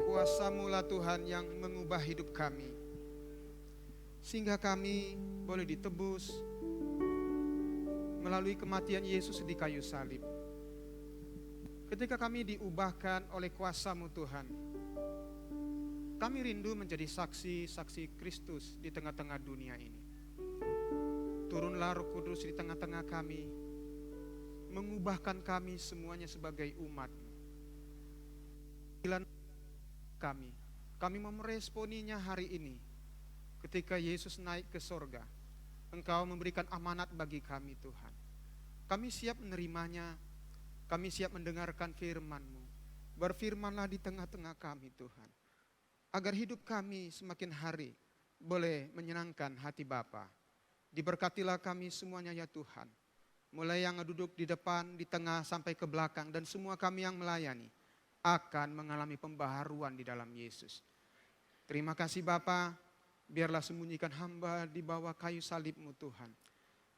Kuasa-Mu-lah Tuhan yang mengubah hidup kami, sehingga kami boleh ditebus melalui kematian Yesus di kayu salib. Ketika kami diubahkan oleh kuasa-Mu Tuhan, kami rindu menjadi saksi-saksi Kristus di tengah-tengah dunia ini. Turunlah Roh Kudus di tengah-tengah kami, mengubahkan kami semuanya sebagai umat-Mu. Kami mau meresponinya hari ini. Ketika Yesus naik ke sorga, Engkau memberikan amanat bagi kami Tuhan. Kami siap menerimanya, kami siap mendengarkan firman-Mu. Berfirmanlah di tengah-tengah kami Tuhan, agar hidup kami semakin hari boleh menyenangkan hati Bapa. Diberkatilah kami semuanya ya Tuhan, mulai yang duduk di depan, di tengah sampai ke belakang, dan semua kami yang melayani akan mengalami pembaharuan di dalam Yesus. Terima kasih Bapa, biarlah sembunyikan hamba di bawah kayu salib-Mu Tuhan.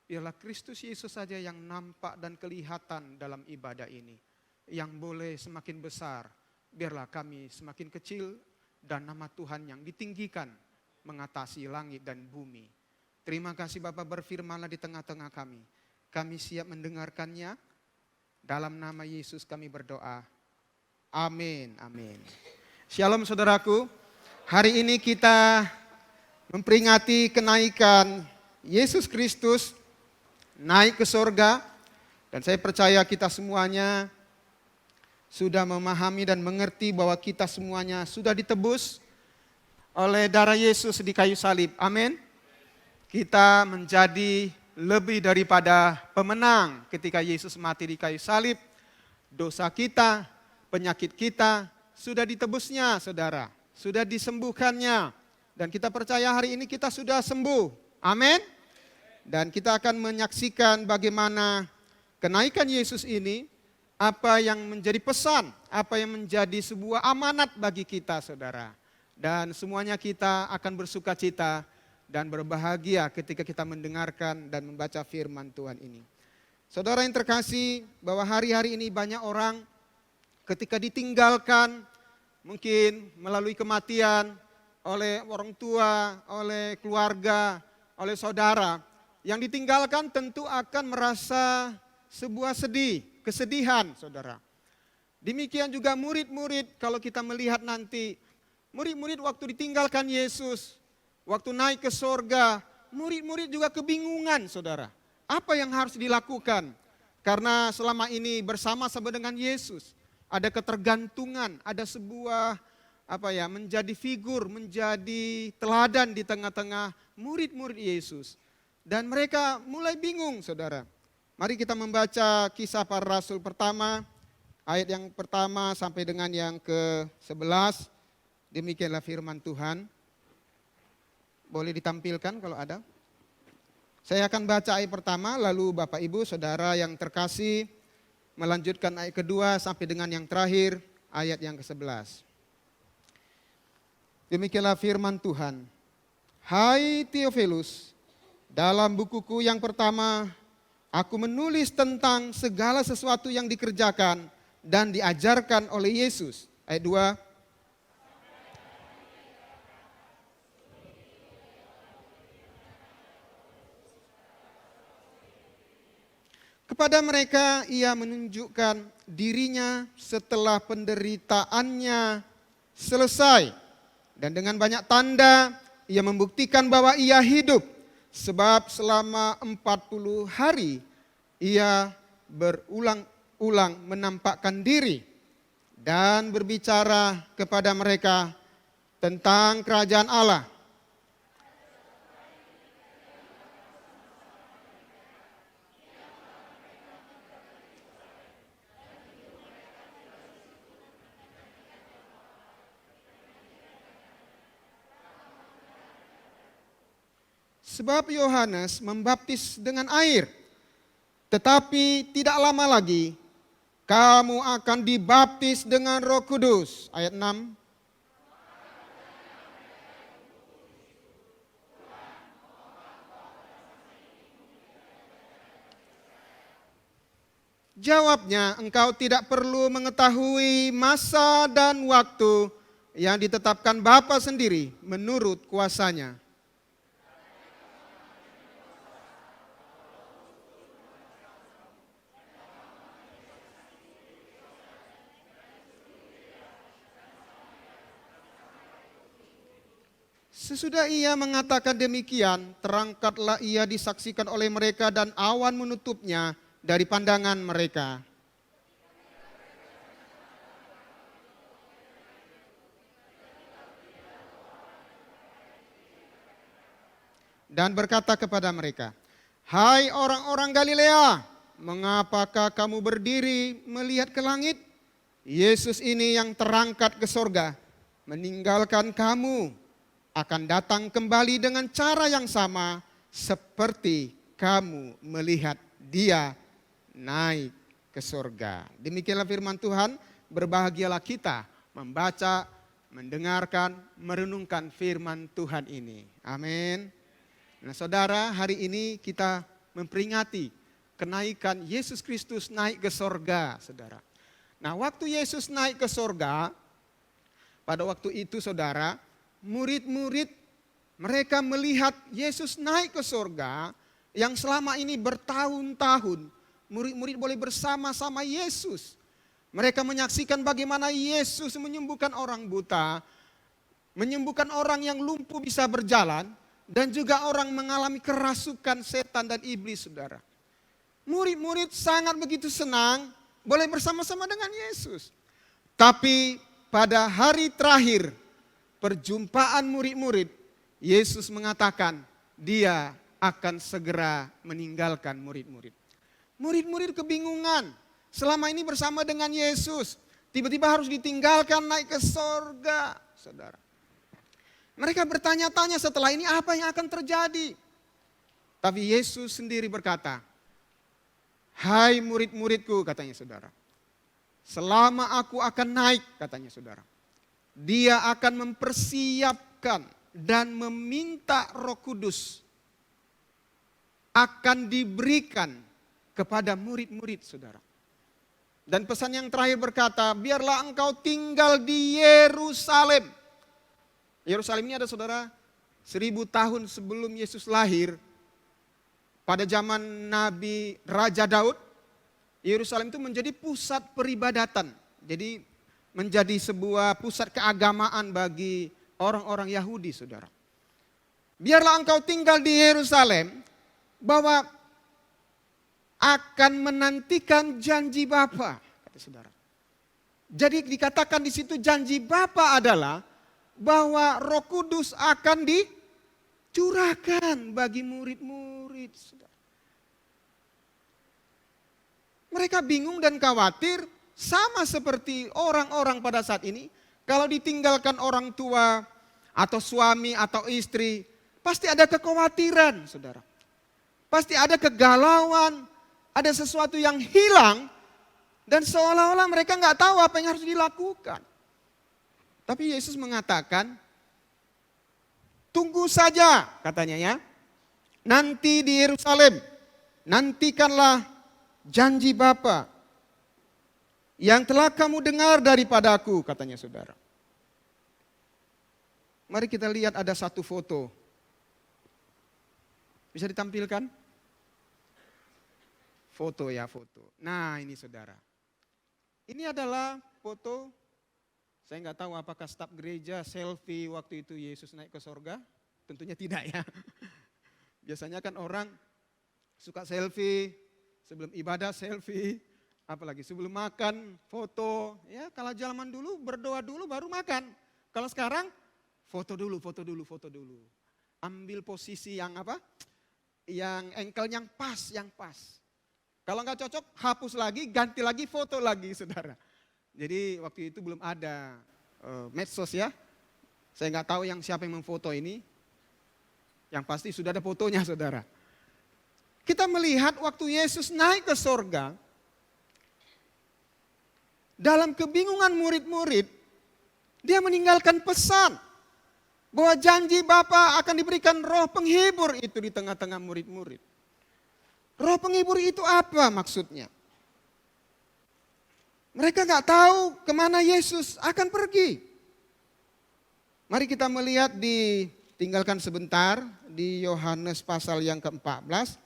Biarlah Kristus Yesus saja yang nampak dan kelihatan dalam ibadah ini. Yang boleh semakin besar, biarlah kami semakin kecil, dan nama Tuhan yang ditinggikan mengatasi langit dan bumi. Terima kasih Bapa, berfirmanlah di tengah-tengah kami. Kami siap mendengarkannya. Dalam nama Yesus kami berdoa. Amin, amin. Shalom saudaraku, hari ini kita memperingati kenaikan Yesus Kristus naik ke sorga. Dan saya percaya kita semuanya sudah memahami dan mengerti bahwa kita semuanya sudah ditebus oleh darah Yesus di kayu salib. Amin. Kita menjadi lebih daripada pemenang ketika Yesus mati di kayu salib. Dosa kita, penyakit kita sudah ditebusnya saudara, sudah disembuhkannya. Dan kita percaya hari ini kita sudah sembuh. Amin. Dan kita akan menyaksikan bagaimana kenaikan Yesus ini, apa yang menjadi pesan, apa yang menjadi sebuah amanat bagi kita, saudara. Dan semuanya kita akan bersuka cita dan berbahagia ketika kita mendengarkan dan membaca firman Tuhan ini. Saudara yang terkasih, bahwa hari-hari ini banyak orang ketika ditinggalkan, mungkin melalui kematian oleh orang tua, oleh keluarga, oleh saudara, yang ditinggalkan tentu akan merasa sebuah kesedihan, saudara. Demikian juga murid-murid, kalau kita melihat nanti, murid-murid waktu ditinggalkan Yesus, waktu naik ke sorga, murid-murid juga kebingungan, saudara. Apa yang harus dilakukan? Karena selama ini bersama-sama dengan Yesus, ada ketergantungan, ada sebuah menjadi figur, menjadi teladan di tengah-tengah murid-murid Yesus. Dan mereka mulai bingung, saudara. Mari kita membaca Kisah Para Rasul pertama, ayat yang pertama sampai dengan yang ke-11. Demikianlah firman Tuhan. Boleh ditampilkan kalau ada. Saya akan baca ayat pertama, lalu Bapak Ibu Saudara yang terkasih melanjutkan ayat kedua sampai dengan yang terakhir, ayat yang ke-11. Demikianlah firman Tuhan. Hai Theophilus, dalam bukuku yang pertama, aku menulis tentang segala sesuatu yang dikerjakan dan diajarkan oleh Yesus. Ayat 2. Kepada mereka ia menunjukkan dirinya setelah penderitaannya selesai. Dan dengan banyak tanda ia membuktikan bahwa ia hidup. Sebab selama 40 hari ia berulang-ulang menampakkan diri dan berbicara kepada mereka tentang kerajaan Allah. Sebab Yohanes membaptis dengan air, tetapi tidak lama lagi kamu akan dibaptis dengan Roh Kudus. Ayat 6. Jawabnya, engkau tidak perlu mengetahui masa dan waktu yang ditetapkan Bapa sendiri menurut kuasanya. Sesudah ia mengatakan demikian, terangkatlah ia disaksikan oleh mereka dan awan menutupnya dari pandangan mereka. Dan berkata kepada mereka, hai orang-orang Galilea, mengapakah kamu berdiri melihat ke langit? Yesus ini yang terangkat ke sorga, meninggalkan kamu, akan datang kembali dengan cara yang sama seperti kamu melihat dia naik ke sorga. Demikianlah firman Tuhan, berbahagialah kita membaca, mendengarkan, merenungkan firman Tuhan ini. Amin. Nah saudara, hari ini kita memperingati kenaikan Yesus Kristus naik ke sorga, saudara. Nah waktu Yesus naik ke sorga, pada waktu itu saudara, murid-murid mereka melihat Yesus naik ke sorga yang selama ini bertahun-tahun murid-murid boleh bersama-sama Yesus. Mereka menyaksikan bagaimana Yesus menyembuhkan orang buta, menyembuhkan orang yang lumpuh bisa berjalan, dan juga orang mengalami kerasukan setan dan iblis, saudara. Murid-murid sangat begitu senang boleh bersama-sama dengan Yesus. Tapi pada hari terakhir perjumpaan murid-murid, Yesus mengatakan dia akan segera meninggalkan murid-murid. Murid-murid kebingungan, selama ini bersama dengan Yesus, tiba-tiba harus ditinggalkan naik ke sorga, saudara. Mereka bertanya-tanya setelah ini apa yang akan terjadi. Tapi Yesus sendiri berkata, hai murid-muridku, katanya saudara. Selama aku akan naik, katanya saudara. Dia akan mempersiapkan dan meminta Roh Kudus akan diberikan kepada murid-murid saudara. Dan pesan yang terakhir berkata, biarlah engkau tinggal di Yerusalem. Yerusalem ini ada saudara, 1000 tahun sebelum Yesus lahir, pada zaman Nabi Raja Daud, Yerusalem itu menjadi pusat peribadatan. Jadi menjadi sebuah pusat keagamaan bagi orang-orang Yahudi saudara. Biarlah engkau tinggal di Yerusalem, bahwa akan menantikan janji Bapa, kata saudara. Jadi dikatakan di situ janji Bapa adalah bahwa Roh Kudus akan dicurahkan bagi murid-murid, saudara. Mereka bingung dan khawatir, sama seperti orang-orang pada saat ini. Kalau ditinggalkan orang tua atau suami atau istri, pasti ada kekhawatiran, saudara. Pasti ada kegalauan, ada sesuatu yang hilang, dan seolah-olah mereka nggak tahu apa yang harus dilakukan. Tapi Yesus mengatakan, tunggu saja katanya ya, nanti di Yerusalem, nantikanlah janji Bapa yang telah kamu dengar daripadaku, katanya saudara. Mari kita lihat ada satu foto. Bisa ditampilkan? Foto ya, foto. Nah ini saudara. Ini adalah foto, saya nggak tahu apakah staf gereja selfie waktu itu Yesus naik ke sorga. Tentunya tidak ya. Biasanya kan orang suka selfie, sebelum ibadah selfie, apalagi sebelum makan foto. Ya kalau zaman dulu berdoa dulu baru makan. Kalau sekarang foto dulu, foto dulu, foto dulu. Ambil posisi yang apa? Yang ankle yang pas, yang pas. Kalau nggak cocok, hapus lagi, ganti lagi, foto lagi, saudara. Jadi waktu itu belum ada medsos ya. Saya nggak tahu siapa yang memfoto ini. Yang pasti sudah ada fotonya, saudara. Kita melihat waktu Yesus naik ke sorga, dalam kebingungan murid-murid, dia meninggalkan pesan bahwa janji Bapa akan diberikan roh penghibur itu di tengah-tengah murid-murid. Roh penghibur itu apa maksudnya? Mereka nggak tahu kemana Yesus akan pergi. Mari kita melihat tinggalkan sebentar di Yohanes pasal yang ke-14.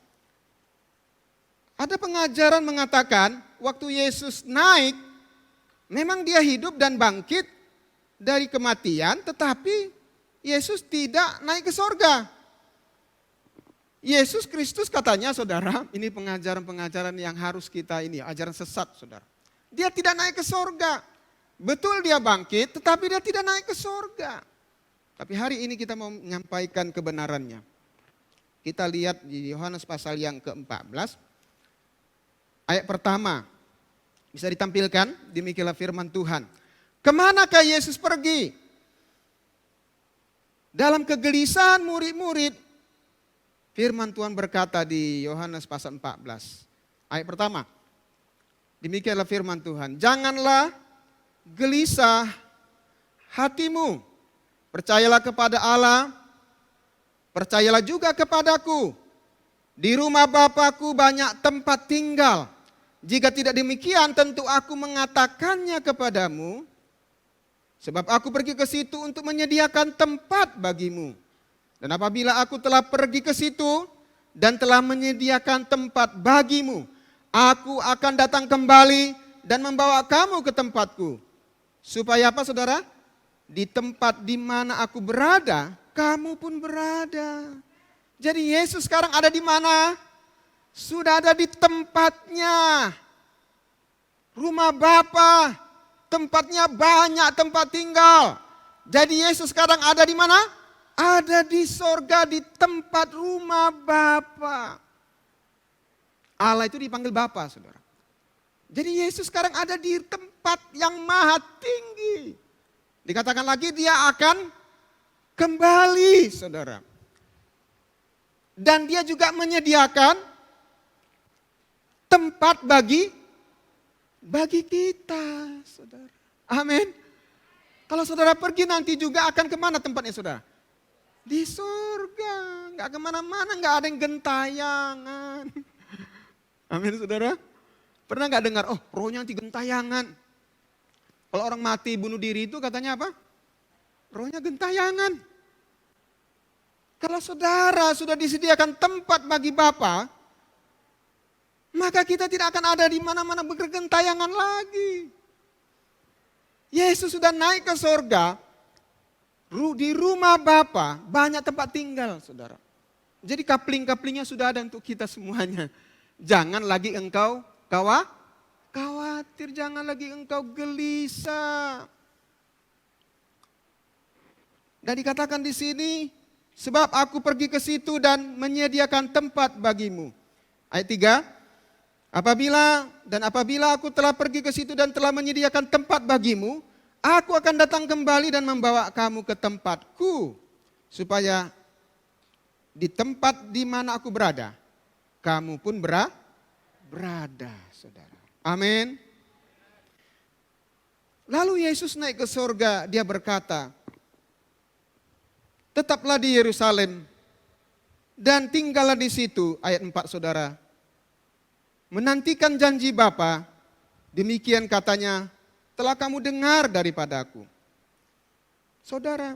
Ada pengajaran mengatakan waktu Yesus naik, memang dia hidup dan bangkit dari kematian, tetapi Yesus tidak naik ke sorga. Yesus Kristus katanya saudara, ini pengajaran-pengajaran yang harus kita ajaran sesat saudara. Dia tidak naik ke sorga. Betul dia bangkit, tetapi dia tidak naik ke sorga. Tapi hari ini kita mau menyampaikan kebenarannya. Kita lihat di Yohanes pasal yang ke-14. Ayat pertama, bisa ditampilkan, demikianlah firman Tuhan. Kemanakah Yesus pergi? Dalam kegelisahan murid-murid, firman Tuhan berkata di Yohanes pasal 14. Ayat pertama. Demikianlah firman Tuhan. Janganlah gelisah hatimu. Percayalah kepada Allah. Percayalah juga kepadaku. Di rumah Bapa-Ku banyak tempat tinggal. Jika tidak demikian tentu aku mengatakannya kepadamu. Sebab aku pergi ke situ untuk menyediakan tempat bagimu. Dan apabila aku telah pergi ke situ dan telah menyediakan tempat bagimu, aku akan datang kembali dan membawa kamu ke tempatku. Supaya apa saudara? Di tempat di mana aku berada, kamu pun berada. Jadi Yesus sekarang ada di mana? Sudah ada di tempatnya. Rumah Bapa, tempatnya banyak tempat tinggal. Jadi Yesus sekarang ada di mana? Ada di sorga, di tempat rumah Bapa. Allah itu dipanggil Bapa, saudara. Jadi Yesus sekarang ada di tempat yang maha tinggi. Dikatakan lagi dia akan kembali, saudara. Dan dia juga menyediakan tempat bagi kita, saudara. Amin. Kalau saudara pergi nanti juga akan kemana tempatnya saudara? Di surga. Nggak kemana-mana, nggak ada yang gentayangan. Amin saudara. Pernah nggak dengar, oh rohnya nanti gentayangan. Kalau orang mati bunuh diri itu katanya apa? Rohnya gentayangan. Kalau saudara sudah disediakan tempat bagi Bapa, maka kita tidak akan ada di mana-mana bergentayangan lagi. Yesus sudah naik ke sorga, di rumah Bapa banyak tempat tinggal, saudara. Jadi kapling-kaplingnya sudah ada untuk kita semuanya. Jangan lagi engkau khawatir, jangan lagi engkau gelisah. Dan dikatakan di sini, sebab aku pergi ke situ dan menyediakan tempat bagimu. Ayat 3, apabila aku telah pergi ke situ dan telah menyediakan tempat bagimu, aku akan datang kembali dan membawa kamu ke tempatku, supaya di tempat di mana aku berada, kamu pun berada, saudara. Amin. Lalu Yesus naik ke surga, dia berkata, tetaplah di Yerusalem dan tinggallah di situ, ayat 4 saudara. Menantikan janji Bapa, demikian katanya, telah kamu dengar daripadaku. Saudara,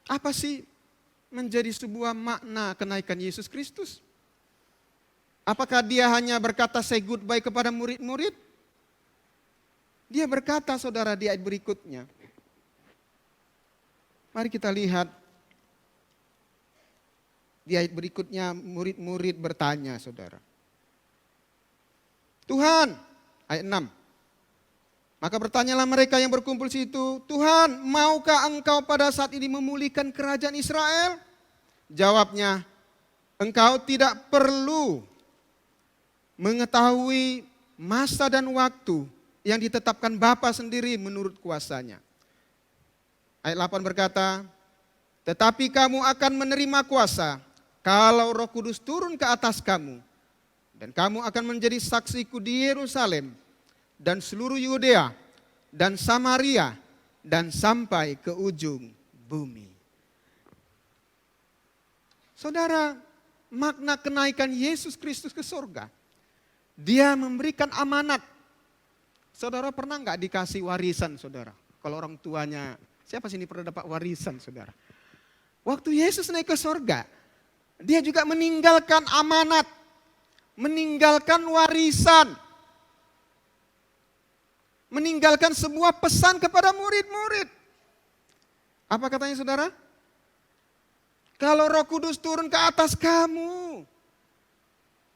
apa sih menjadi sebuah makna kenaikan Yesus Kristus? Apakah dia hanya berkata say goodbye kepada murid-murid? Dia berkata saudara di ayat berikutnya. Mari kita lihat. Di ayat berikutnya murid-murid bertanya saudara. Tuhan, ayat 6. Maka bertanyalah mereka yang berkumpul situ, Tuhan, maukah engkau pada saat ini memulihkan kerajaan Israel? Jawabnya, engkau tidak perlu mengetahui masa dan waktu yang ditetapkan Bapa sendiri menurut kuasanya. Ayat 8 berkata, tetapi kamu akan menerima kuasa kalau Roh Kudus turun ke atas kamu. Dan kamu akan menjadi saksiku di Yerusalem dan seluruh Yudea dan Samaria dan sampai ke ujung bumi. Saudara, makna kenaikan Yesus Kristus ke surga, dia memberikan amanat. Saudara pernah nggak dikasih warisan saudara? Kalau orang tuanya, siapa sini pernah dapat warisan saudara? Waktu Yesus naik ke surga, dia juga meninggalkan amanat, meninggalkan warisan, meninggalkan sebuah pesan kepada murid-murid. Apa katanya saudara? Kalau Roh Kudus turun ke atas kamu,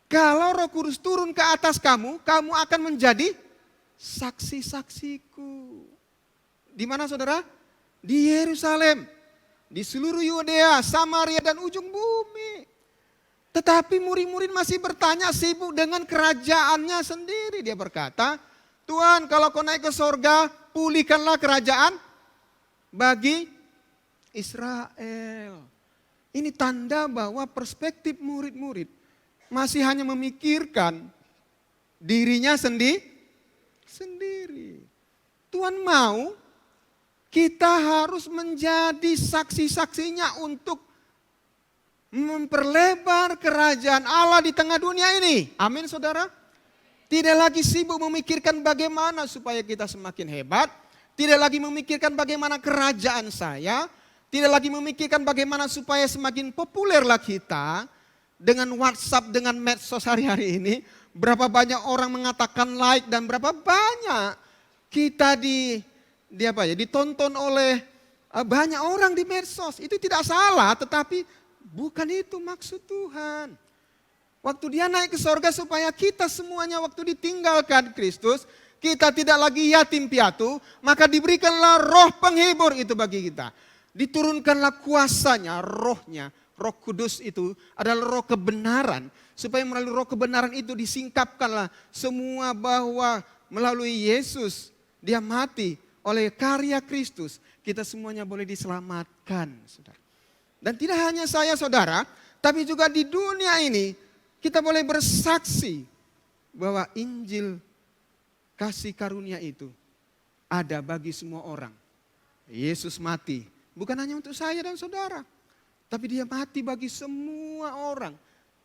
kalau Roh Kudus turun ke atas kamu, kamu akan menjadi saksi-saksiku. Di mana saudara? Di Yerusalem, di seluruh Yudea, Samaria dan ujung bumi. Tetapi murid-murid masih bertanya, sibuk dengan kerajaannya sendiri. Dia berkata, Tuhan kalau kau naik ke sorga, pulihkanlah kerajaan bagi Israel. Ini tanda bahwa perspektif murid-murid masih hanya memikirkan dirinya sendiri. Tuhan mau kita harus menjadi saksi-saksinya untuk memperlebar kerajaan Allah di tengah dunia ini. Amin saudara. Tidak lagi sibuk memikirkan bagaimana supaya kita semakin hebat. Tidak lagi memikirkan bagaimana kerajaan saya. Tidak lagi memikirkan bagaimana supaya semakin populerlah kita. Dengan WhatsApp, dengan medsos hari-hari ini. Berapa banyak orang mengatakan like dan berapa banyak kita ditonton oleh banyak orang di medsos. Itu tidak salah, tetapi bukan itu maksud Tuhan. Waktu dia naik ke sorga supaya kita semuanya waktu ditinggalkan Kristus, kita tidak lagi yatim piatu, maka diberikanlah roh penghibur itu bagi kita. Diturunkanlah kuasanya, rohnya, Roh Kudus itu adalah roh kebenaran. Supaya melalui roh kebenaran itu disingkapkanlah semua bahwa melalui Yesus dia mati oleh karya Kristus. Kita semuanya boleh diselamatkan, saudara. Dan tidak hanya saya saudara, Tapi juga di dunia ini kita boleh bersaksi bahwa Injil kasih karunia itu ada bagi semua orang. Yesus mati bukan hanya untuk saya dan saudara, tapi dia mati bagi semua orang,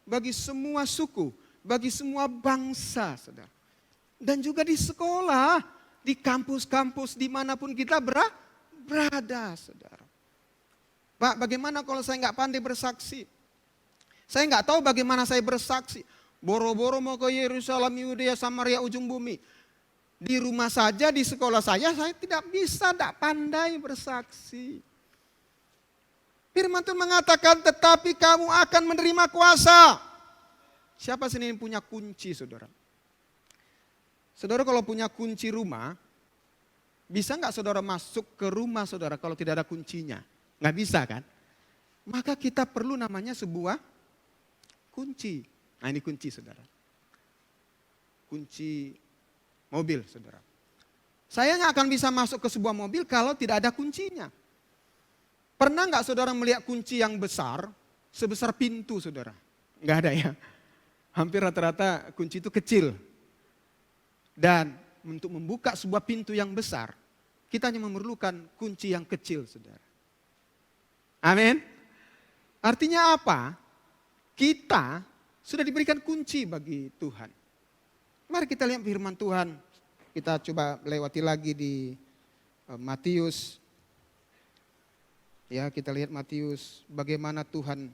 bagi semua suku, bagi semua bangsa, saudara. Dan juga di sekolah, di kampus-kampus dimanapun kita berada, saudara. Pak, bagaimana kalau saya nggak pandai bersaksi? Saya nggak tahu bagaimana saya bersaksi. Boro-boro mau ke Yerusalem, Yudea, Samaria, ujung bumi. Di rumah saja, di sekolah saya tidak bisa, tidak pandai bersaksi. Firman Tuhan mengatakan, tetapi kamu akan menerima kuasa. Siapa sini yang punya kunci, saudara? Saudara kalau punya kunci rumah, bisa nggak saudara masuk ke rumah saudara kalau tidak ada kuncinya? Nggak bisa kan? Maka kita perlu namanya sebuah kunci. Nah ini kunci, saudara. Kunci mobil, saudara. Saya nggak akan bisa masuk ke sebuah mobil kalau tidak ada kuncinya. Pernah nggak saudara melihat kunci yang besar, sebesar pintu, saudara? Nggak ada ya. Hampir rata-rata kunci itu kecil. Dan untuk membuka sebuah pintu yang besar, kita hanya memerlukan kunci yang kecil, saudara. Amin. Artinya apa? Kita sudah diberikan kunci bagi Tuhan. Mari kita lihat firman Tuhan. Kita coba lewati lagi di Matius. Ya, kita lihat Matius bagaimana Tuhan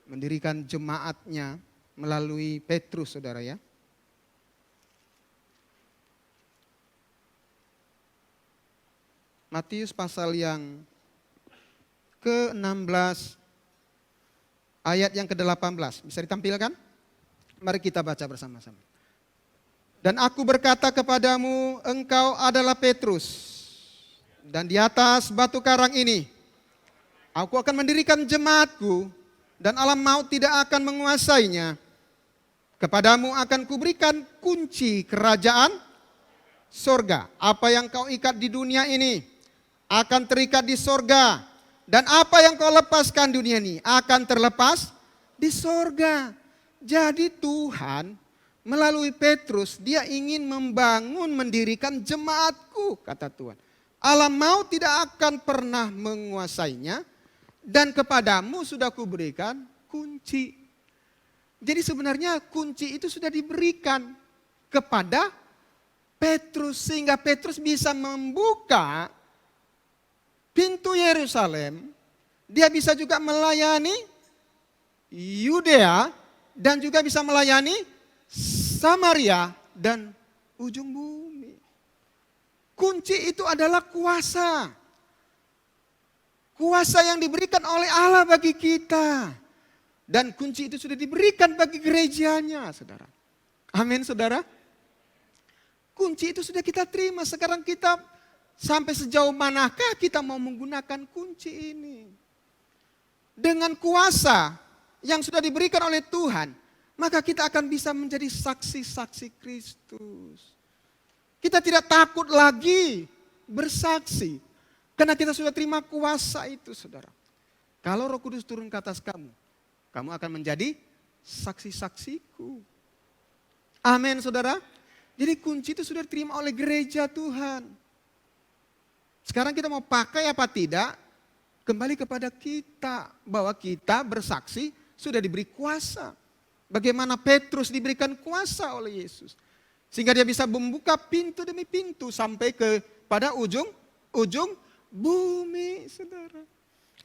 mendirikan jemaatnya melalui Petrus, saudara ya. Matius pasal yang ke-16 ayat yang ke-18. Bisa ditampilkan? Mari kita baca bersama-sama. Dan aku berkata kepadamu, engkau adalah Petrus. Dan di atas batu karang ini, aku akan mendirikan jemaatku, dan alam maut tidak akan menguasainya. Kepadamu akan kuberikan kunci kerajaan sorga. Apa yang kau ikat di dunia ini akan terikat di sorga. Dan apa yang kau lepaskan dunia ini akan terlepas di sorga. Jadi Tuhan melalui Petrus dia ingin membangun, mendirikan jemaatku, kata Tuhan. Alam maut tidak akan pernah menguasainya dan kepadamu sudah kuberikan kunci. Jadi sebenarnya kunci itu sudah diberikan kepada Petrus sehingga Petrus bisa membuka pintu Yerusalem. Dia bisa juga melayani Yudea dan juga bisa melayani Samaria dan ujung bumi. Kunci itu adalah kuasa. Kuasa yang diberikan oleh Allah bagi kita. Dan kunci itu sudah diberikan bagi gerejanya, saudara. Amin, saudara. Kunci itu sudah kita terima. Sekarang kita sampai sejauh manakah kita mau menggunakan kunci ini. Dengan kuasa yang sudah diberikan oleh Tuhan, maka kita akan bisa menjadi saksi-saksi Kristus. Kita tidak takut lagi bersaksi. Karena kita sudah terima kuasa itu, saudara. Kalau Roh Kudus turun ke atas kamu, kamu akan menjadi saksi-saksiku. Amin, saudara. Jadi kunci itu sudah diterima oleh gereja Tuhan. Sekarang kita mau pakai apa tidak, kembali kepada kita. Bahwa kita bersaksi sudah diberi kuasa. Bagaimana Petrus diberikan kuasa oleh Yesus. Sehingga dia bisa membuka pintu demi pintu sampai kepada ujung bumi, saudara.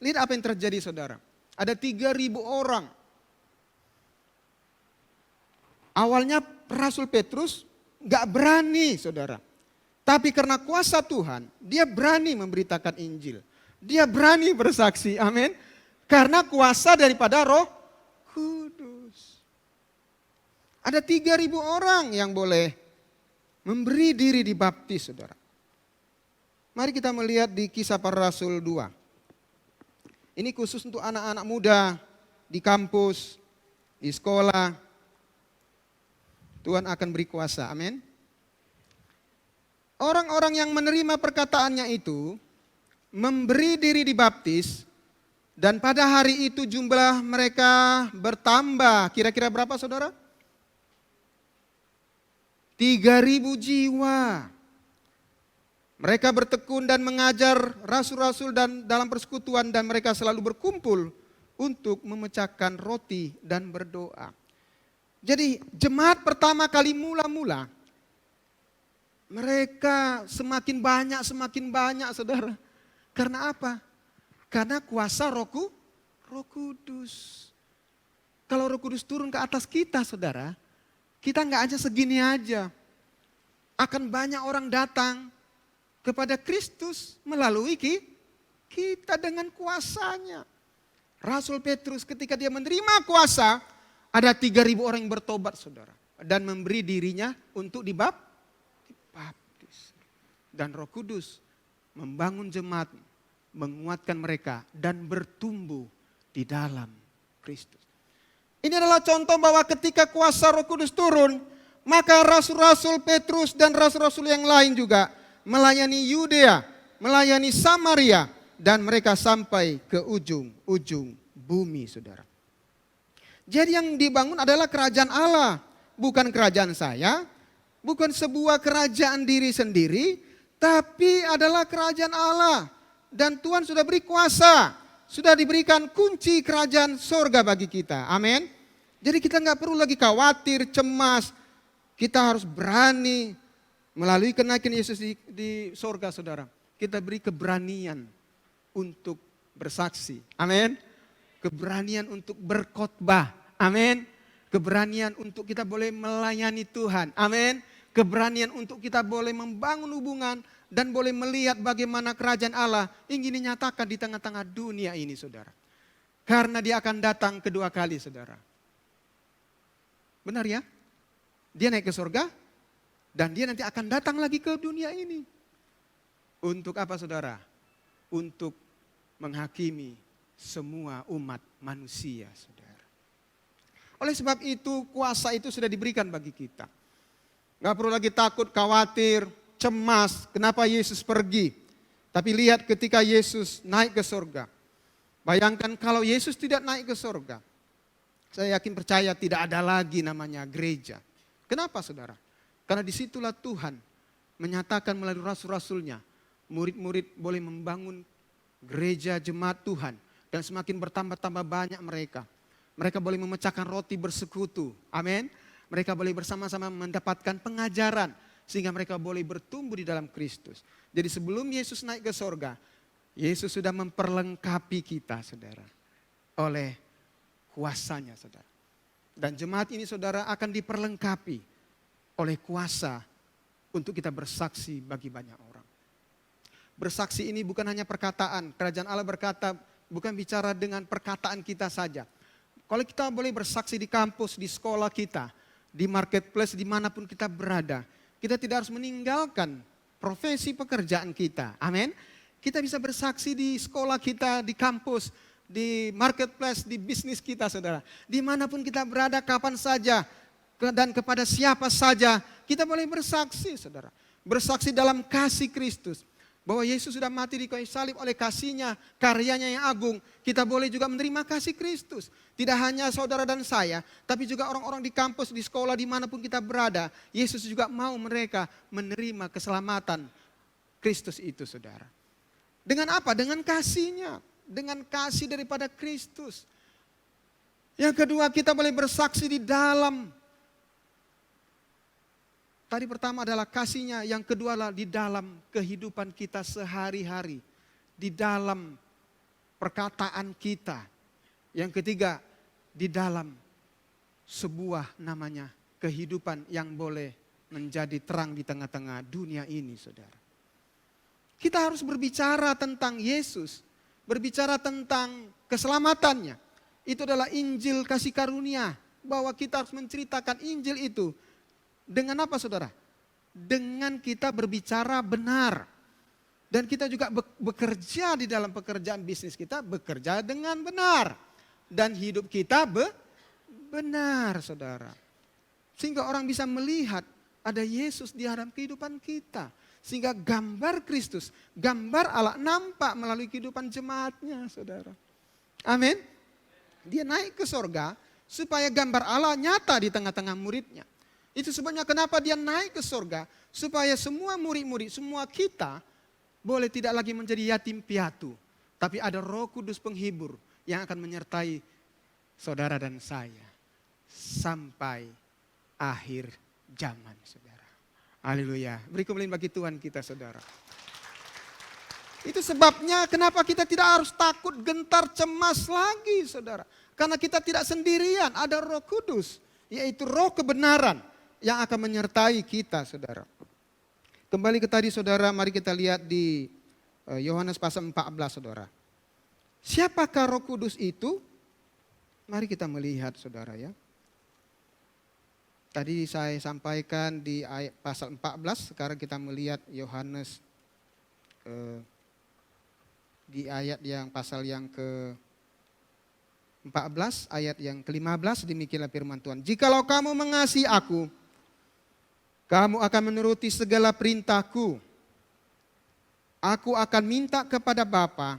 Lihat apa yang terjadi, saudara. Ada 3.000 orang. Awalnya Rasul Petrus gak berani, saudara. Tapi karena kuasa Tuhan, dia berani memberitakan Injil. Dia berani bersaksi, amin. Karena kuasa daripada Roh Kudus. Ada 3.000 orang yang boleh memberi diri dibaptis, saudara. Mari kita melihat di Kisah Para Rasul 2. Ini khusus untuk anak-anak muda di kampus, di sekolah. Tuhan akan beri kuasa, amin. Orang-orang yang menerima perkataannya itu memberi diri dibaptis Dan pada hari itu jumlah mereka bertambah. Kira-kira berapa saudara? 3.000 jiwa. Mereka bertekun dan mengajar rasul-rasul dan dalam persekutuan, dan mereka selalu berkumpul untuk memecahkan roti dan berdoa. Jadi jemaat pertama kali mula-mula, mereka semakin banyak saudara. Karena apa? Karena kuasa Roh Kudus. Kalau Roh Kudus turun ke atas kita saudara, kita nggak hanya segini aja. Akan banyak orang datang kepada Kristus melalui kita dengan kuasanya. Rasul Petrus ketika dia menerima kuasa, ada 3.000 orang yang bertobat saudara. Dan memberi dirinya untuk dibaptis. Dan Roh Kudus membangun jemaat, menguatkan mereka dan bertumbuh di dalam Kristus. Ini adalah contoh bahwa ketika kuasa Roh Kudus turun, maka rasul-rasul Petrus dan rasul-rasul yang lain juga melayani Yudea, melayani Samaria, dan mereka sampai ke ujung bumi saudara. Jadi yang dibangun adalah kerajaan Allah, bukan kerajaan saya, bukan sebuah kerajaan diri sendiri, tapi adalah kerajaan Allah. Dan Tuhan sudah beri kuasa, sudah diberikan kunci kerajaan sorga bagi kita. Amin. Jadi kita nggak perlu lagi khawatir, cemas. Kita harus berani melalui kenaikan Yesus di sorga saudara. Kita beri keberanian untuk bersaksi. Amin. Keberanian untuk berkhotbah. Amin. Keberanian untuk kita boleh melayani Tuhan. Amin. Keberanian untuk kita boleh membangun hubungan dan boleh melihat bagaimana kerajaan Allah ingin dinyatakan di tengah-tengah dunia ini saudara. Karena dia akan datang kedua kali saudara. Benar ya? Dia naik ke surga dan dia nanti akan datang lagi ke dunia ini. Untuk apa saudara? Untuk menghakimi semua umat manusia saudara. Oleh sebab itu kuasa itu sudah diberikan bagi kita. Gak perlu lagi takut, khawatir, cemas, kenapa Yesus pergi. Tapi lihat ketika Yesus naik ke surga. Bayangkan kalau Yesus tidak naik ke surga. Saya yakin percaya tidak ada lagi namanya gereja. Kenapa saudara? Karena disitulah Tuhan menyatakan melalui rasul-rasulnya. Murid-murid boleh membangun gereja jemaat Tuhan. Dan semakin bertambah-tambah banyak mereka. Mereka boleh memecahkan roti bersekutu. Amin. Mereka boleh bersama-sama mendapatkan pengajaran. Sehingga mereka boleh bertumbuh di dalam Kristus. Jadi sebelum Yesus naik ke sorga, Yesus sudah memperlengkapi kita saudara. Oleh kuasanya saudara. Dan jemaat ini saudara akan diperlengkapi oleh kuasa untuk kita bersaksi bagi banyak orang. Bersaksi ini bukan hanya perkataan. Kerajaan Allah berkata bukan bicara dengan perkataan kita saja. Kalau kita boleh bersaksi di kampus, di sekolah kita, di marketplace, dimanapun kita berada. Kita tidak harus meninggalkan profesi pekerjaan kita. Amin. Kita bisa bersaksi di sekolah kita, di kampus, di marketplace, di bisnis kita saudara. Dimanapun kita berada, kapan saja, dan kepada siapa saja, kita boleh bersaksi saudara. Bersaksi dalam kasih Kristus. Bahwa Yesus sudah mati di kayu salib oleh kasih-Nya, karyanya yang agung. Kita boleh juga menerima kasih Kristus. Tidak hanya saudara dan saya, tapi juga orang-orang di kampus, di sekolah, dimanapun kita berada. Yesus juga mau mereka menerima keselamatan Kristus itu saudara. Dengan apa? Dengan kasih-Nya. Dengan kasih daripada Kristus. Yang kedua, kita boleh bersaksi di dalam. Tadi pertama adalah kasih-Nya, yang kedua adalah di dalam kehidupan kita sehari-hari. Di dalam perkataan kita. Yang ketiga, di dalam sebuah namanya kehidupan yang boleh menjadi terang di tengah-tengah dunia ini saudara. Kita harus berbicara tentang Yesus, berbicara tentang keselamatannya. Itu adalah Injil kasih karunia, bahwa kita harus menceritakan Injil itu. Dengan apa saudara? Dengan kita berbicara benar. Dan kita juga bekerja di dalam pekerjaan bisnis kita, bekerja dengan benar. Dan hidup kita benar saudara. Sehingga orang bisa melihat ada Yesus di dalam kehidupan kita. Sehingga gambar Kristus, gambar Allah nampak melalui kehidupan jemaatnya saudara. Amin. Dia naik ke sorga supaya gambar Allah nyata di tengah-tengah muridnya. Itu sebabnya kenapa dia naik ke sorga. Supaya semua murid-murid, semua kita boleh tidak lagi menjadi yatim piatu. Tapi ada Roh Kudus penghibur yang akan menyertai saudara dan saya. Sampai akhir zaman, saudara. Haleluya. Beri kemuliaan bagi Tuhan kita, saudara. Itu sebabnya kenapa kita tidak harus takut, gentar, cemas lagi, saudara. Karena kita tidak sendirian, ada Roh Kudus, yaitu Roh kebenaran yang akan menyertai kita, saudara. Kembali ke tadi, saudara, mari kita lihat di Yohanes pasal 14, saudara. Siapakah Roh Kudus itu? Mari kita melihat, saudara, ya. Tadi saya sampaikan di ayat pasal 14, sekarang kita melihat Yohanes di ayat yang pasal yang ke-14, ayat yang ke-15, demikianlah firman Tuhan. Jikalau kamu mengasihi aku, kamu akan menuruti segala perintahku. Aku akan minta kepada Bapa,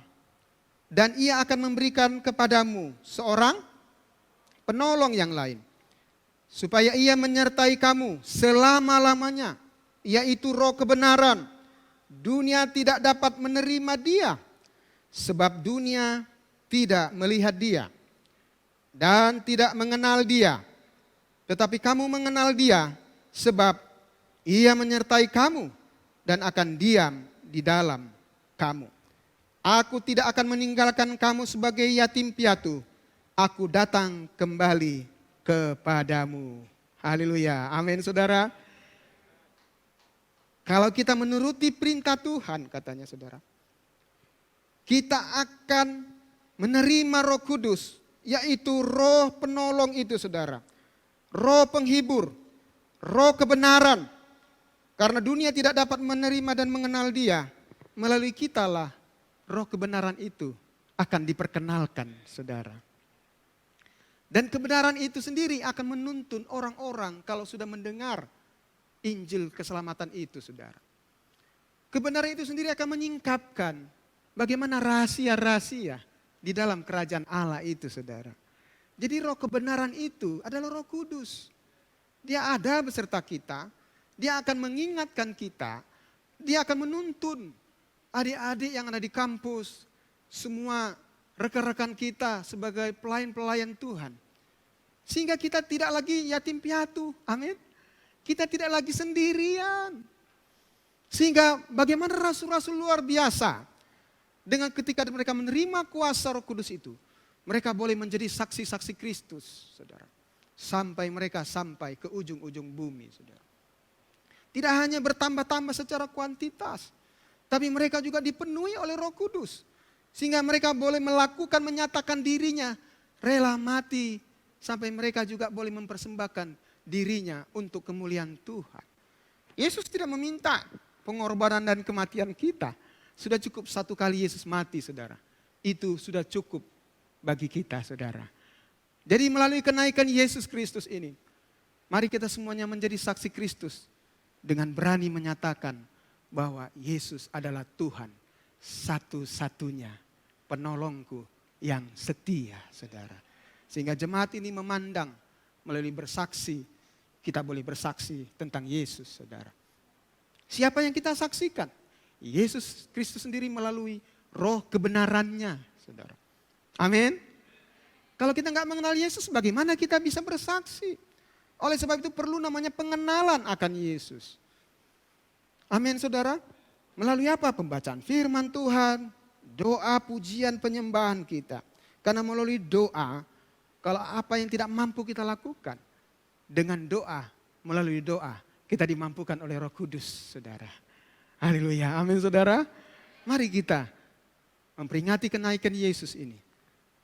dan Ia akan memberikan kepadamu seorang penolong yang lain, supaya Ia menyertai kamu selama-lamanya, yaitu Roh kebenaran. Dunia tidak dapat menerima Dia, sebab dunia tidak melihat Dia dan tidak mengenal Dia. Tetapi kamu mengenal Dia, sebab Ia menyertai kamu dan akan diam di dalam kamu. Aku tidak akan meninggalkan kamu sebagai yatim piatu. Aku datang kembali kepadamu. Haleluya. Amin, saudara. Kalau kita menuruti perintah Tuhan, katanya, saudara, kita akan menerima Roh Kudus, yaitu Roh penolong itu, saudara. Roh penghibur, Roh kebenaran. Karena dunia tidak dapat menerima dan mengenal Dia, melalui kitalah Roh kebenaran itu akan diperkenalkan, saudara. Dan kebenaran itu sendiri akan menuntun orang-orang kalau sudah mendengar Injil keselamatan itu, saudara. Kebenaran itu sendiri akan menyingkapkan bagaimana rahasia-rahasia di dalam kerajaan Allah itu, saudara. Jadi Roh kebenaran itu adalah Roh Kudus. Dia ada beserta kita, Dia akan mengingatkan kita, Dia akan menuntun adik-adik yang ada di kampus, semua rekan-rekan kita sebagai pelayan-pelayan Tuhan. Sehingga kita tidak lagi yatim piatu, amin. Kita tidak lagi sendirian. Sehingga bagaimana rasul-rasul luar biasa, dengan ketika mereka menerima kuasa Roh Kudus itu, mereka boleh menjadi saksi-saksi Kristus, saudara. Sampai mereka sampai ke ujung-ujung bumi, saudara. Tidak hanya bertambah-tambah secara kuantitas, tapi mereka juga dipenuhi oleh Roh Kudus. Sehingga mereka boleh melakukan, menyatakan dirinya rela mati, sampai mereka juga boleh mempersembahkan dirinya untuk kemuliaan Tuhan. Yesus tidak meminta pengorbanan dan kematian kita. Sudah cukup satu kali Yesus mati, saudara. Itu sudah cukup bagi kita, saudara. Jadi melalui kenaikan Yesus Kristus ini, mari kita semuanya menjadi saksi Kristus dengan berani menyatakan bahwa Yesus adalah Tuhan satu-satunya penolongku yang setia, saudara. Sehingga jemaat ini memandang melalui bersaksi, kita boleh bersaksi tentang Yesus, saudara. Siapa yang kita saksikan? Yesus Kristus sendiri melalui Roh kebenarannya, saudara. Amin. Kalau kita nggak mengenal Yesus, bagaimana kita bisa bersaksi? Oleh sebab itu perlu namanya pengenalan akan Yesus. Amin, saudara. Melalui apa? Pembacaan firman Tuhan, doa, pujian, penyembahan kita. Karena melalui doa, kalau apa yang tidak mampu kita lakukan, dengan doa, melalui doa, kita dimampukan oleh Roh Kudus, saudara. Haleluya, amin, saudara. Mari kita memperingati kenaikan Yesus ini.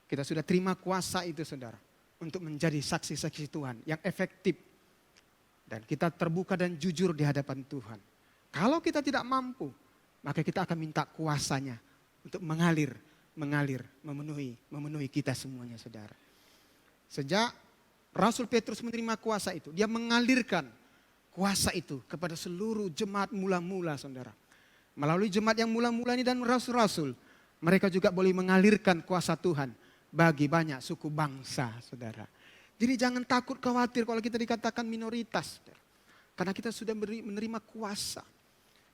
Kita sudah terima kuasa itu, saudara, untuk menjadi saksi-saksi Tuhan yang efektif. Dan kita terbuka dan jujur di hadapan Tuhan. Kalau kita tidak mampu, maka kita akan minta kuasanya untuk mengalir, memenuhi kita semuanya, saudara. Sejak Rasul Petrus menerima kuasa itu, dia mengalirkan kuasa itu kepada seluruh jemaat mula-mula, saudara. Melalui jemaat yang mula-mula ini dan rasul-rasul, mereka juga boleh mengalirkan kuasa Tuhan bagi banyak suku bangsa, saudara. Jadi jangan takut khawatir kalau kita dikatakan minoritas, saudara. Karena kita sudah menerima kuasa.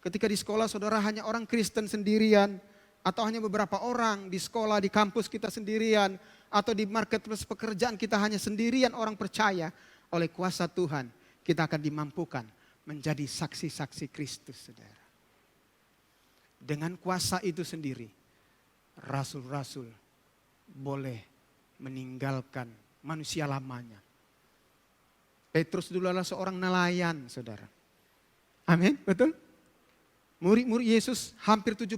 Ketika di sekolah saudara hanya orang Kristen sendirian, atau hanya beberapa orang di sekolah, di kampus kita sendirian, atau di marketplace pekerjaan kita hanya sendirian orang percaya, oleh kuasa Tuhan kita akan dimampukan menjadi saksi-saksi Kristus, saudara. Dengan kuasa itu sendiri, rasul-rasul boleh meninggalkan manusia lamanya. Petrus dulu adalah seorang nelayan, saudara. Amin, betul? Murid-murid Yesus hampir 70%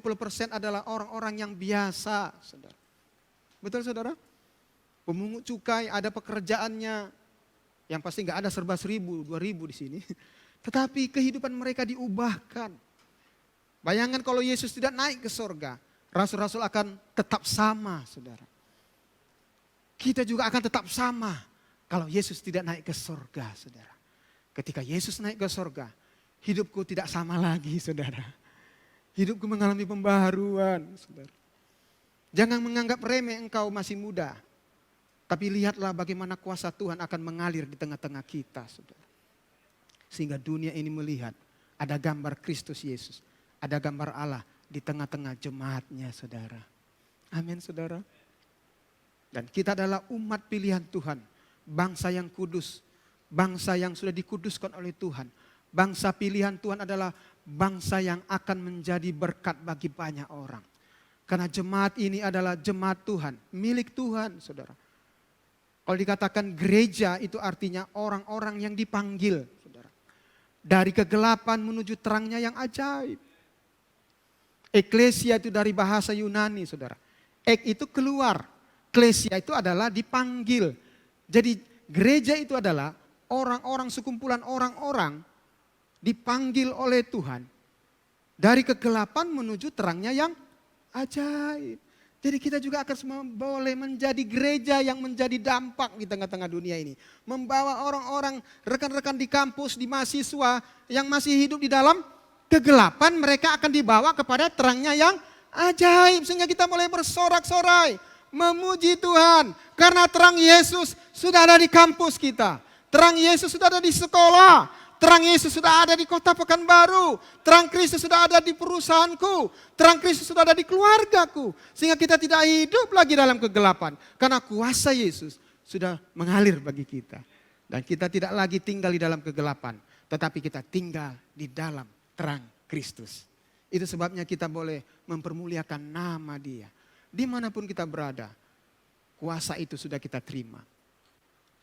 adalah orang-orang yang biasa, saudara. Betul, saudara? Pemungut cukai, ada pekerjaannya, yang pasti nggak ada serba 1.000, 2.000 di sini. Tetapi kehidupan mereka diubahkan. Bayangkan kalau Yesus tidak naik ke sorga, rasul-rasul akan tetap sama, saudara. Kita juga akan tetap sama kalau Yesus tidak naik ke sorga, saudara. Ketika Yesus naik ke sorga, hidupku tidak sama lagi, saudara. Hidupku mengalami pembaharuan, saudara. Jangan menganggap remeh engkau masih muda. Tapi lihatlah bagaimana kuasa Tuhan akan mengalir di tengah-tengah kita, saudara. Sehingga dunia ini melihat ada gambar Kristus Yesus. Ada gambar Allah di tengah-tengah jemaatnya, saudara. Amin, saudara. Dan kita adalah umat pilihan Tuhan. Bangsa yang kudus. Bangsa yang sudah dikuduskan oleh Tuhan. Bangsa pilihan Tuhan adalah bangsa yang akan menjadi berkat bagi banyak orang. Karena jemaat ini adalah jemaat Tuhan, milik Tuhan, saudara. Kalau dikatakan gereja itu artinya orang-orang yang dipanggil, saudara. Dari kegelapan menuju terangnya yang ajaib. Eklesia itu dari bahasa Yunani, saudara. Ek itu keluar. Eklesia itu adalah dipanggil. Jadi gereja itu adalah orang-orang, sekumpulan orang-orang dipanggil oleh Tuhan. Dari kegelapan menuju terangnya yang ajaib. Jadi kita juga akan semua boleh menjadi gereja yang menjadi dampak di tengah-tengah dunia ini. Membawa orang-orang, rekan-rekan di kampus, di mahasiswa yang masih hidup di dalam kegelapan, mereka akan dibawa kepada terangnya yang ajaib. Sehingga kita mulai bersorak-sorai, memuji Tuhan. Karena terang Yesus sudah ada di kampus kita. Terang Yesus sudah ada di sekolah. Terang Yesus sudah ada di kota Pekanbaru. Terang Kristus sudah ada di perusahaanku. Terang Kristus sudah ada di keluargaku. Sehingga kita tidak hidup lagi dalam kegelapan. Karena kuasa Yesus sudah mengalir bagi kita. Dan kita tidak lagi tinggal di dalam kegelapan. Tetapi kita tinggal di dalam terang Kristus. Itu sebabnya kita boleh mempermuliakan nama Dia. Dimanapun kita berada, kuasa itu sudah kita terima.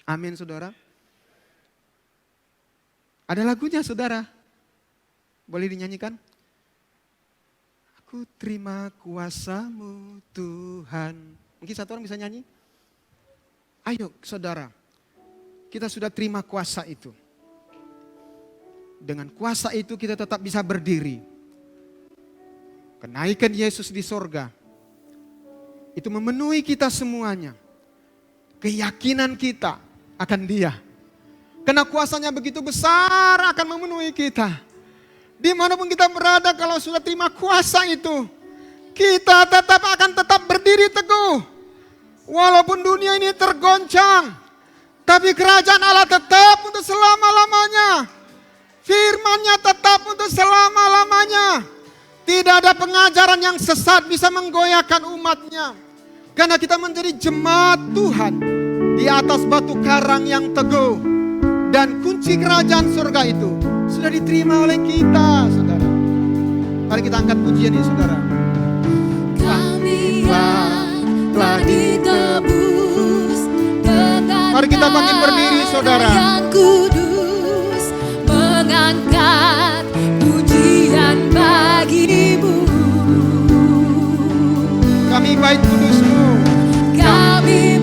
Amin, saudara. Ada lagunya, saudara. Boleh dinyanyikan? Aku terima kuasa-Mu, Tuhan. Mungkin satu orang bisa nyanyi? Ayo, saudara. Kita sudah terima kuasa itu. Dengan kuasa itu kita tetap bisa berdiri. Kenaikan Yesus di sorga. Itu memenuhi kita semuanya. Keyakinan kita akan Dia. Karena kuasanya begitu besar akan memenuhi kita. Dimanapun kita berada kalau sudah terima kuasa itu. Kita akan tetap berdiri teguh. Walaupun dunia ini tergoncang. Tapi kerajaan Allah tetap untuk selama-lamanya. Firman-Nya tetap untuk selama-lamanya. Tidak ada pengajaran yang sesat bisa menggoyahkan umat-Nya. Karena kita menjadi jemaat Tuhan. Di atas batu karang yang teguh. Dan kunci kerajaan surga itu sudah diterima oleh kita, saudara. Mari kita angkat pujian ini, saudara. Kami yang telah ditebus dengan mari kita makin berdiri, saudara. Yang kudus mengangkat pujian bagi-Mu. Kami bait kudus-Mu. Kami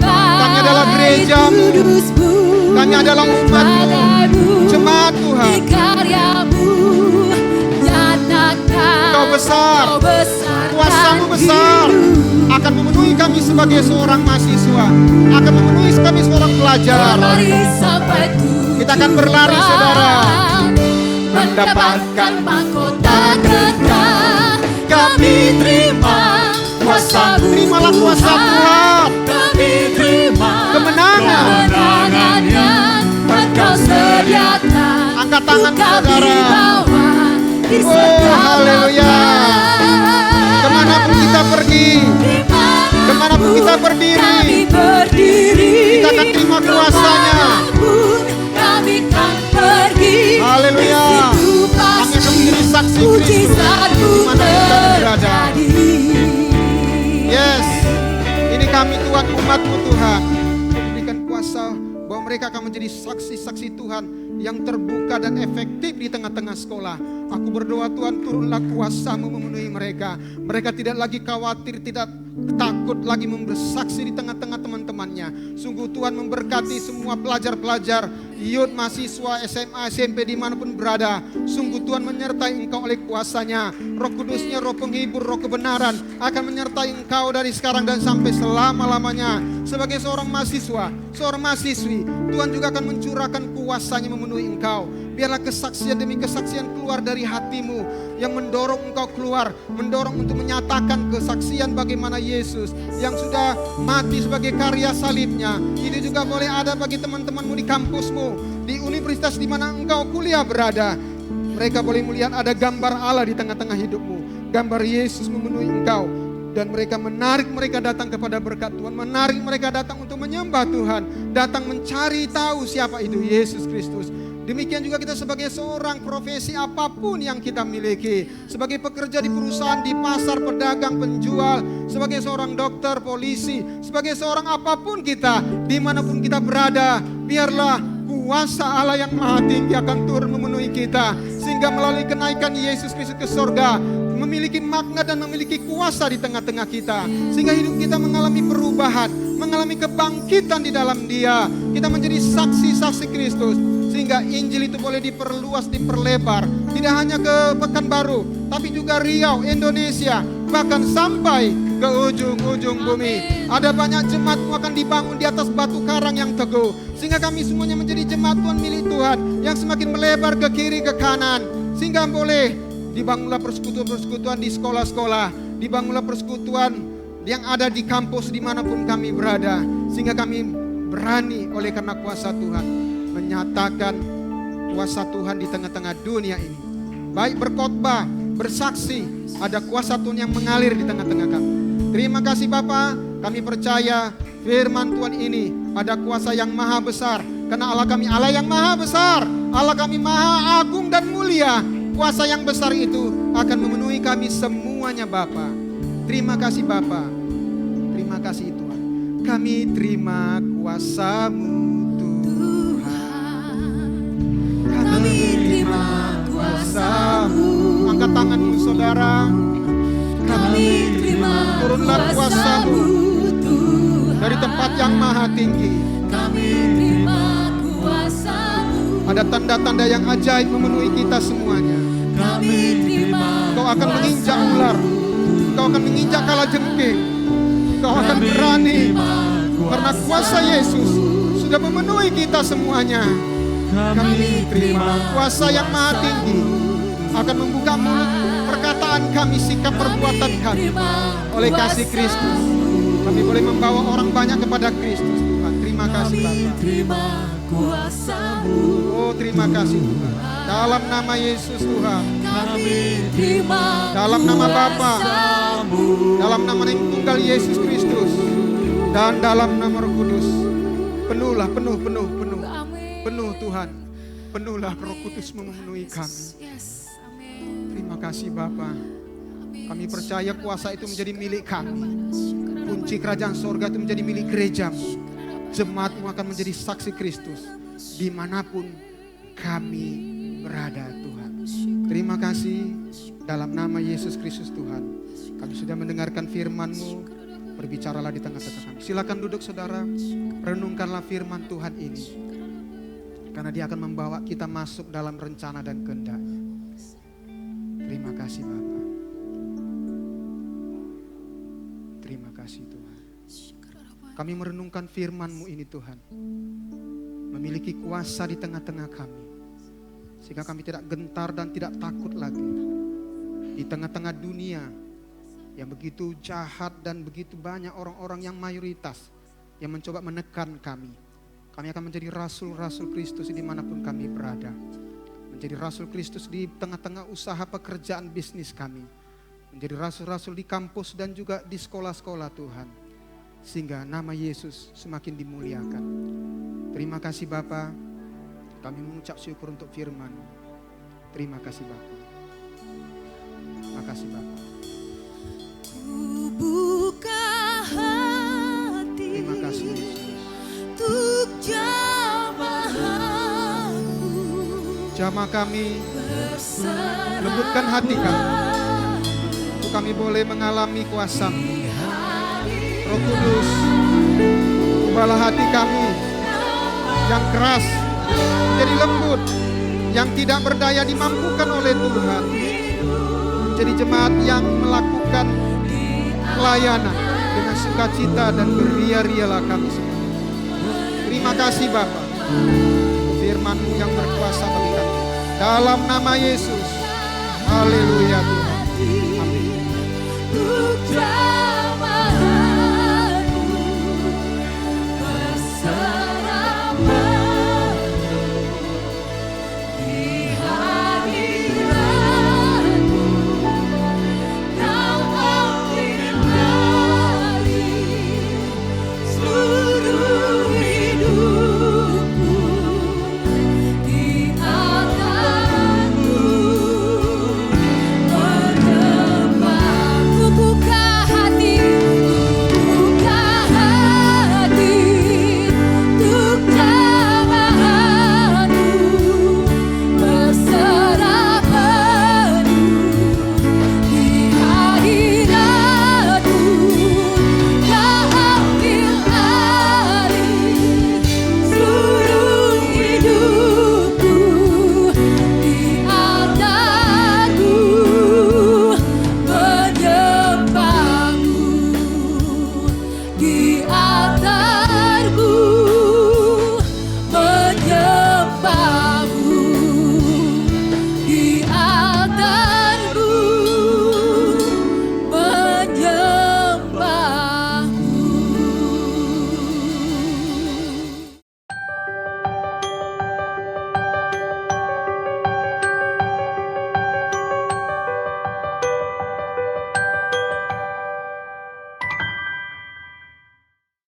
adalah gereja-Mu. kudus-Mu. Kami adalah umat-Mu, jemaat Tuhan. Di karya-Mu nyatakan Kau besar, kuasa-Mu besar. Akan memenuhi kami sebagai seorang mahasiswa. Akan memenuhi kami seorang pelajar. Kita akan berlari, saudara. Mendapatkan mahkota kekal. Kami terima kuasa-Mu. Terimalah kuasa Tuhan. Kami angkat tangan kami saudara. bawa di Oh, setiap haleluya. langkah. Kemanapun kita pergi, kemanapun kita berdiri, kami berdiri, kita akan terima kuasa-Nya. Dimanapun kami akan pergi, Haleluya. di situ Kami akan pasti menjadi saksi Kristus mujizat-Mu dimana kita berada. terjadi. Yes, ini kami Tuhan, umat-Mu Tuhan. Berikan kuasa bahwa mereka akan menjadi saksi-saksi Tuhan yang terbuka dan efektif di tengah-tengah sekolah. Aku berdoa Tuhan, turunlah kuasa-Mu memenuhi mereka. Mereka tidak lagi khawatir, tidak takut lagi bersaksi di tengah-tengah teman-temannya. Sungguh Tuhan memberkati semua pelajar-pelajar, youth, mahasiswa, SMA, SMP dimanapun berada. Sungguh Tuhan menyertai engkau oleh kuasa-Nya. Roh Kudus-Nya, roh penghibur, roh kebenaran akan menyertai engkau dari sekarang dan sampai selama-lamanya. Sebagai seorang mahasiswa, seorang mahasiswi, Tuhan juga akan mencurahkan kuasa-Nya memenuhi engkau. Biarlah kesaksian demi kesaksian keluar dari hatimu yang mendorong engkau keluar, mendorong untuk menyatakan kesaksian bagaimana Yesus yang sudah mati sebagai karya salibnya. Itu juga boleh ada bagi teman-temanmu di kampusmu, di universitas di mana engkau kuliah berada. Mereka boleh melihat ada gambar Allah di tengah-tengah hidupmu, gambar Yesus memenuhi engkau. Dan mereka menarik mereka datang kepada berkat Tuhan, menarik mereka datang untuk menyembah Tuhan, datang mencari tahu siapa itu Yesus Kristus. Demikian juga kita sebagai seorang profesi apapun yang kita miliki, sebagai pekerja di perusahaan, di pasar, pedagang, penjual, sebagai seorang dokter, polisi, sebagai seorang apapun kita, dimanapun kita berada, biarlah kuasa Allah yang maha tinggi akan turun memenuhi kita, sehingga melalui kenaikan Yesus Kristus ke sorga, memiliki makna dan memiliki kuasa di tengah-tengah kita, sehingga hidup kita mengalami perubahan, mengalami kebangkitan di dalam Dia. Kita menjadi saksi-saksi Kristus, sehingga Injil itu boleh diperluas, diperlebar, tidak hanya ke Pekanbaru, tapi juga Riau, Indonesia, bahkan sampai ke ujung-ujung bumi. Ada banyak jemaat akan dibangun di atas batu karang yang teguh, sehingga kami semuanya menjadi jemaat Tuhan milik Tuhan yang semakin melebar ke kiri ke kanan, sehingga boleh dibangunlah persekutuan-persekutuan di sekolah-sekolah, dibangunlah persekutuan yang ada di kampus dimanapun kami berada, sehingga kami berani oleh karena kuasa Tuhan menyatakan kuasa Tuhan di tengah-tengah dunia ini. Baik berkhotbah, bersaksi, ada kuasa Tuhan yang mengalir di tengah-tengah kami. Terima kasih Bapa, kami percaya firman Tuhan ini ada kuasa yang maha besar, karena Allah kami Allah yang maha besar, Allah kami maha agung dan mulia. Kuasa yang besar itu akan memenuhi kami semuanya Bapa. Terima kasih Bapa, terima kasih Tuhan. Kami terima kuasa-Mu Tuhan, kami terima kuasa-Mu. Angkat tanganmu saudara, Kami terima turunlah kuasa-Mu dari tempat yang maha tinggi. Kami terima kuasa-Mu. Ada tanda-tanda yang ajaib memenuhi kita semuanya. Kami terima Kau akan menginjak ular, Kau akan menginjak kalajengking, Kau akan berani karena kuasa Yesus sudah memenuhi kita semuanya. Kami terima kuasa yang maha tinggi akan membuka mulut perkataan kami, sikap perbuatan kami oleh kasih Kristus. Kami boleh membawa orang banyak kepada Kristus Tuhan. Terima kasih Bapa. terima kuasa-Mu. Oh terima kasih Tuhan. Dalam nama Yesus Tuhan, Kami terima dalam nama Bapa, kuasa-Mu. dalam nama yang tunggal Yesus Kristus, dan dalam nama Roh Kudus, penuhlah, penuh Amin. Tuhan, penuhlah Roh Kudus memenuhi kami. Yes, amin. Terima kasih Bapa. Kami percaya kuasa itu menjadi milik kami. Kunci kerajaan sorga itu menjadi milik gerejamu. Jemaatmu akan menjadi saksi Kristus dimanapun kami berada Tuhan. Terima kasih dalam nama Yesus Kristus Tuhan. Kami sudah mendengarkan firman-Mu, berbicaralah di tengah-tengah kami. Silakan duduk saudara, renungkanlah firman Tuhan ini, karena dia akan membawa kita masuk dalam rencana dan kehendak-Nya. Terima kasih Bapa. Terima kasih Tuhan. Kami merenungkan firman-Mu ini Tuhan, memiliki kuasa di tengah-tengah kami, sehingga kami tidak gentar dan tidak takut lagi di tengah-tengah dunia yang begitu jahat dan begitu banyak orang-orang yang mayoritas yang mencoba menekan kami. Kami akan menjadi rasul-rasul Kristus dimanapun kami berada, menjadi rasul Kristus di tengah-tengah usaha pekerjaan bisnis kami, menjadi rasul-rasul di kampus dan juga di sekolah-sekolah Tuhan, sehingga nama Yesus semakin dimuliakan. Terima kasih Bapa, kami mengucap syukur untuk firman. Terima kasih Bapa. Terima kasih Bapa. Ku buka hati, Terima kasih Yesus. untuk jamaah-Mu, Jamah kami, bersama lembutkan hati kami, untuk kami boleh mengalami kuasa-Mu. Roh Kudus, ubahlah hati kami yang keras menjadi lembut, yang tidak berdaya dimampukan oleh Tuhan, menjadi jemaat yang melakukan pelayanan dengan sukacita dan beria-rialah kami semua. Terima kasih Bapa, firman-Mu yang berkuasa bagi kami. Dalam nama Yesus, haleluya Tuhan.